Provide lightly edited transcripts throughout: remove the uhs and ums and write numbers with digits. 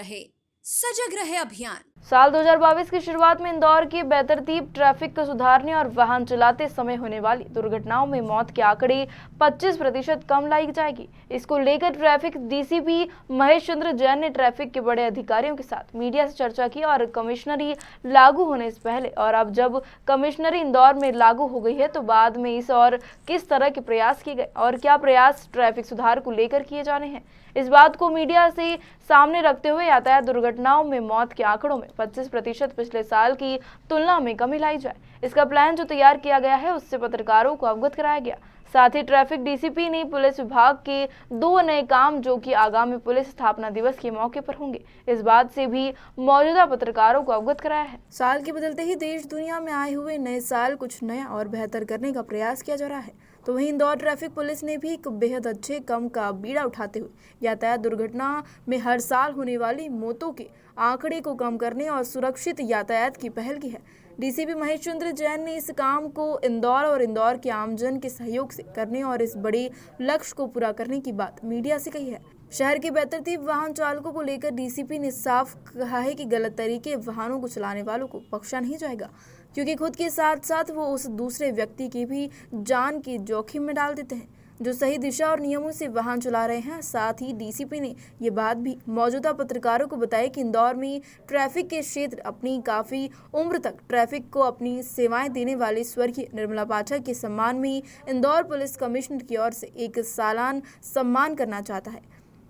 रहे, सजग रहे अभियान। साल 2022 की शुरुआत में इंदौर की बेतरतीब ट्रैफिक को सुधारने और वाहन चलाते समय होने वाली दुर्घटनाओं में मौत के आंकड़े 25% कम लाई जाएगी। इसको लेकर ट्रैफिक डीसीपी महेश चंद्र जैन ने ट्रैफिक के बड़े अधिकारियों के साथ मीडिया से चर्चा की और कमिश्नरी लागू होने से पहले और अब जब कमिश्नरी इंदौर में लागू हो गई है तो बाद में इस और किस तरह के प्रयास किए गए और क्या प्रयास ट्रैफिक सुधार को लेकर किए जाने हैं, इस बात को मीडिया से सामने रखते हुए यातायात दुर्घटनाओं में मौत के आंकड़ों में 25% पिछले साल की तुलना में कमी लाई जाए। इसका प्लान जो तैयार किया गया है उससे पत्रकारों को अवगत कराया गया। साथ ही ट्रैफिक डीसीपी ने पुलिस विभाग के 2 नए काम जो कि आगामी पुलिस स्थापना दिवस के मौके पर होंगे, इस बात से भी मौजूदा पत्रकारों को अवगत कराया है। साल के बदलते ही देश दुनिया में आए हुए नए साल कुछ नया और बेहतर करने का प्रयास किया जा रहा है, तो वहीं इंदौर ट्रैफिक पुलिस ने भी एक बेहद अच्छे कम का बीड़ा उठाते हुए यातायात दुर्घटना में हर साल होने वाली मौतों के आंकड़े को कम करने और सुरक्षित यातायात की पहल की है। डीसीपी महेश चंद्र जैन ने इस काम को इंदौर और इंदौर के आमजन के सहयोग से करने और इस बड़े लक्ष्य को पूरा करने की बात मीडिया से कही है। शहर के बेतरतीब वाहन चालकों को लेकर डीसीपी ने साफ कहा है कि गलत तरीके वाहनों को चलाने वालों को बख्शा नहीं जाएगा, क्योंकि खुद के साथ साथ वो उस दूसरे व्यक्ति की भी जान की जोखिम में डाल देते हैं जो सही दिशा और नियमों से वाहन चला रहे हैं। साथ ही डीसीपी ने ये बात भी मौजूदा पत्रकारों को बताई कि इंदौर में ट्रैफिक के क्षेत्र अपनी काफ़ी उम्र तक ट्रैफिक को अपनी सेवाएं देने वाले स्वर्गीय निर्मला पाठक के सम्मान में इंदौर पुलिस कमिश्नर की ओर से एक सालाना सम्मान करना चाहता है।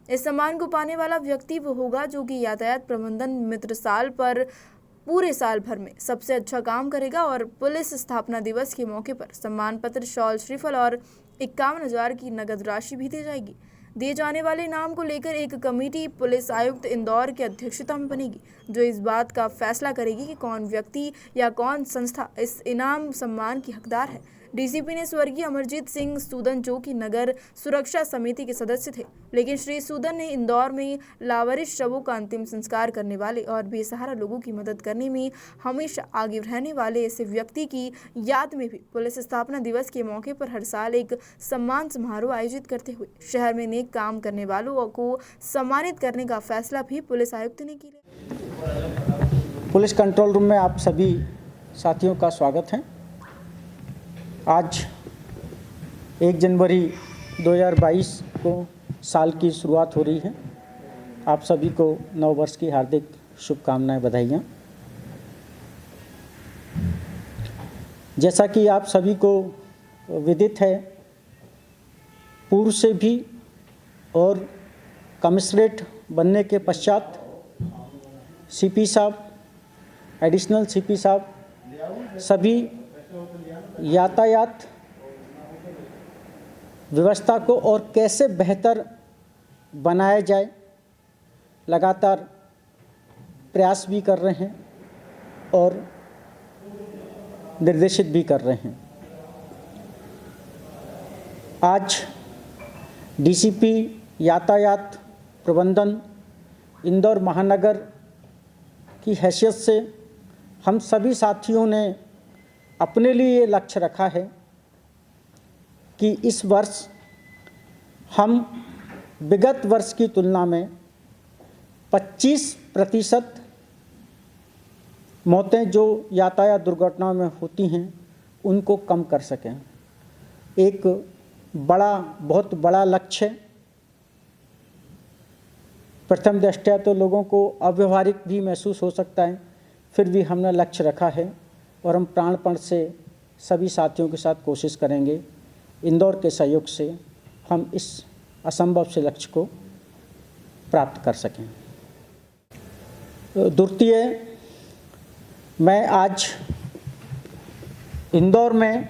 इस सम्मान को पाने वाला व्यक्ति वो होगा जो कि यातायात प्रबंधन मित्र साल पर पूरे साल भर में सबसे अच्छा काम करेगा और पुलिस स्थापना दिवस के मौके पर सम्मान पत्र, शॉल, श्रीफल और 51,000 की नगद राशि भी दी जाएगी। दिए जाने वाले इनाम को लेकर एक कमेटी पुलिस आयुक्त इंदौर की अध्यक्षता में बनेगी, जो इस बात का फैसला करेगी कि कौन व्यक्ति या कौन संस्था इस इनाम सम्मान की हकदार है। डीसीपी ने स्वर्गीय अमरजीत सिंह सूदन जो कि नगर सुरक्षा समिति के सदस्य थे, लेकिन श्री सूदन ने इंदौर में लावारिस शवों का अंतिम संस्कार करने वाले और बेसहारा लोगों की मदद करने में हमेशा आगे रहने वाले ऐसे व्यक्ति की याद में भी पुलिस स्थापना दिवस के मौके पर हर साल एक सम्मान समारोह आयोजित करते हुए शहर में नेक काम करने वालों को सम्मानित करने का फैसला भी पुलिस आयुक्त ने किया। पुलिस कंट्रोल रूम में आप सभी साथियों का स्वागत है। आज 1 जनवरी 2022 को साल की शुरुआत हो रही है। आप सभी को नव वर्ष की हार्दिक शुभकामनाएं, बधाइयाँ। जैसा कि आप सभी को विदित है, पूर्व से भी और कमिश्नरेट बनने के पश्चात सीपी साहब, एडिशनल सीपी साहब सभी यातायात व्यवस्था को और कैसे बेहतर बनाया जाए लगातार प्रयास भी कर रहे हैं और निर्देशित भी कर रहे हैं। आज डीसीपी यातायात प्रबंधन इंदौर महानगर की हैसियत से हम सभी साथियों ने अपने लिए ये लक्ष्य रखा है कि इस वर्ष हम विगत वर्ष की तुलना में 25% मौतें जो यातायात दुर्घटनाओं में होती हैं उनको कम कर सकें। एक बहुत बड़ा लक्ष्य। प्रथम दृष्टया तो लोगों को अव्यवहारिक भी महसूस हो सकता है, फिर भी हमने लक्ष्य रखा है और हम प्राणपण से सभी साथियों के साथ कोशिश करेंगे इंदौर के सहयोग से हम इस असंभव से लक्ष्य को प्राप्त कर सकें। द्वितीय, मैं आज इंदौर में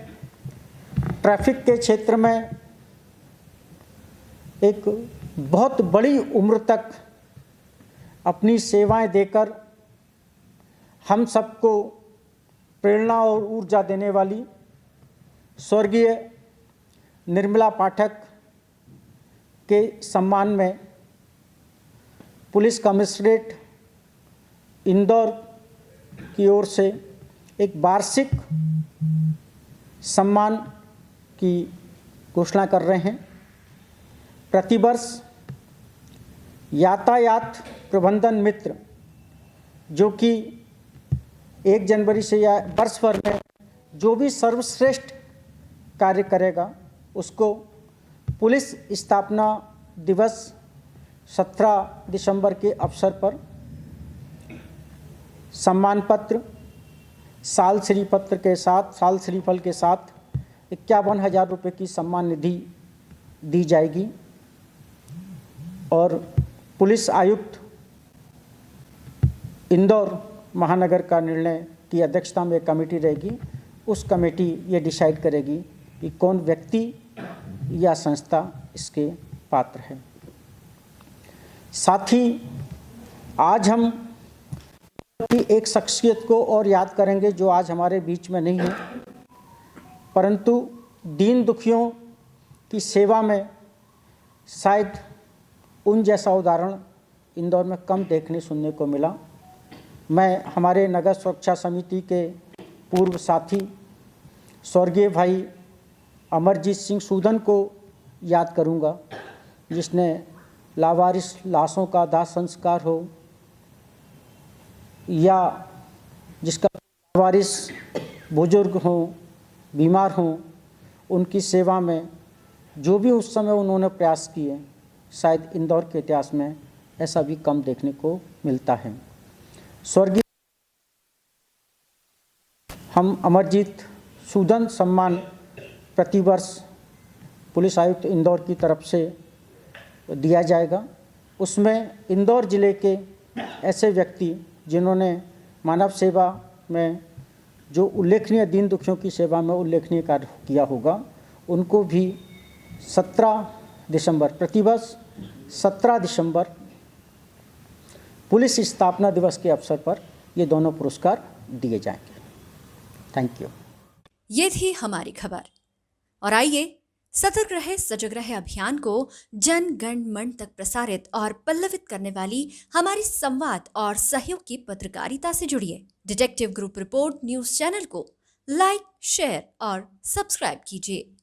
ट्रैफिक के क्षेत्र में एक बहुत बड़ी उम्र तक अपनी सेवाएं देकर हम सबको प्रेरणा और ऊर्जा देने वाली स्वर्गीय निर्मला पाठक के सम्मान में पुलिस कमिश्नरेट इंदौर की ओर से एक वार्षिक सम्मान की घोषणा कर रहे हैं। प्रतिवर्ष यातायात प्रबंधन मित्र, जो कि 1 जनवरी से या वर्ष भर में जो भी सर्वश्रेष्ठ कार्य करेगा उसको पुलिस स्थापना दिवस 17 दिसंबर के अवसर पर सम्मान पत्र, साल श्रीपत्र के साथ, साल श्रीफल के साथ 51,000 रुपये की सम्मान निधि दी जाएगी। और पुलिस आयुक्त इंदौर महानगर का निर्णय की अध्यक्षता में एक कमेटी रहेगी। उस कमेटी ये डिसाइड करेगी कि कौन व्यक्ति या संस्था इसके पात्र है। साथ ही आज हम की एक शख्सियत को और याद करेंगे जो आज हमारे बीच में नहीं है, परंतु दीन दुखियों की सेवा में शायद उन जैसा उदाहरण इंदौर में कम देखने सुनने को मिला। मैं हमारे नगर सुरक्षा समिति के पूर्व साथी स्वर्गीय भाई अमरजीत सिंह सूदन को याद करूंगा, जिसने लावारिस लाशों का दाह संस्कार हो या जिसका लावारिस बुजुर्ग हो, बीमार हो, उनकी सेवा में जो भी उस समय उन्होंने प्रयास किए, शायद इंदौर के इतिहास में ऐसा भी कम देखने को मिलता है। स्वर्गीय हम अमरजीत सूदन सम्मान प्रतिवर्ष पुलिस आयुक्त इंदौर की तरफ से दिया जाएगा। उसमें इंदौर ज़िले के ऐसे व्यक्ति जिन्होंने मानव सेवा में जो उल्लेखनीय दीन दुखियों की सेवा में उल्लेखनीय कार्य किया होगा, उनको भी 17 दिसंबर प्रतिवर्ष 17 दिसंबर पुलिस स्थापना दिवस के अवसर पर ये दोनों पुरस्कार दिए जाएंगे। Thank you. ये थी हमारी खबर। और आइए सतर्क रहे सजग रहे अभियान को जन गण मन तक प्रसारित और पल्लवित करने वाली हमारी संवाद और सहयोग की पत्रकारिता से जुड़िए। Detective group report news channel को लाइक, शेयर और सब्सक्राइब कीजिए।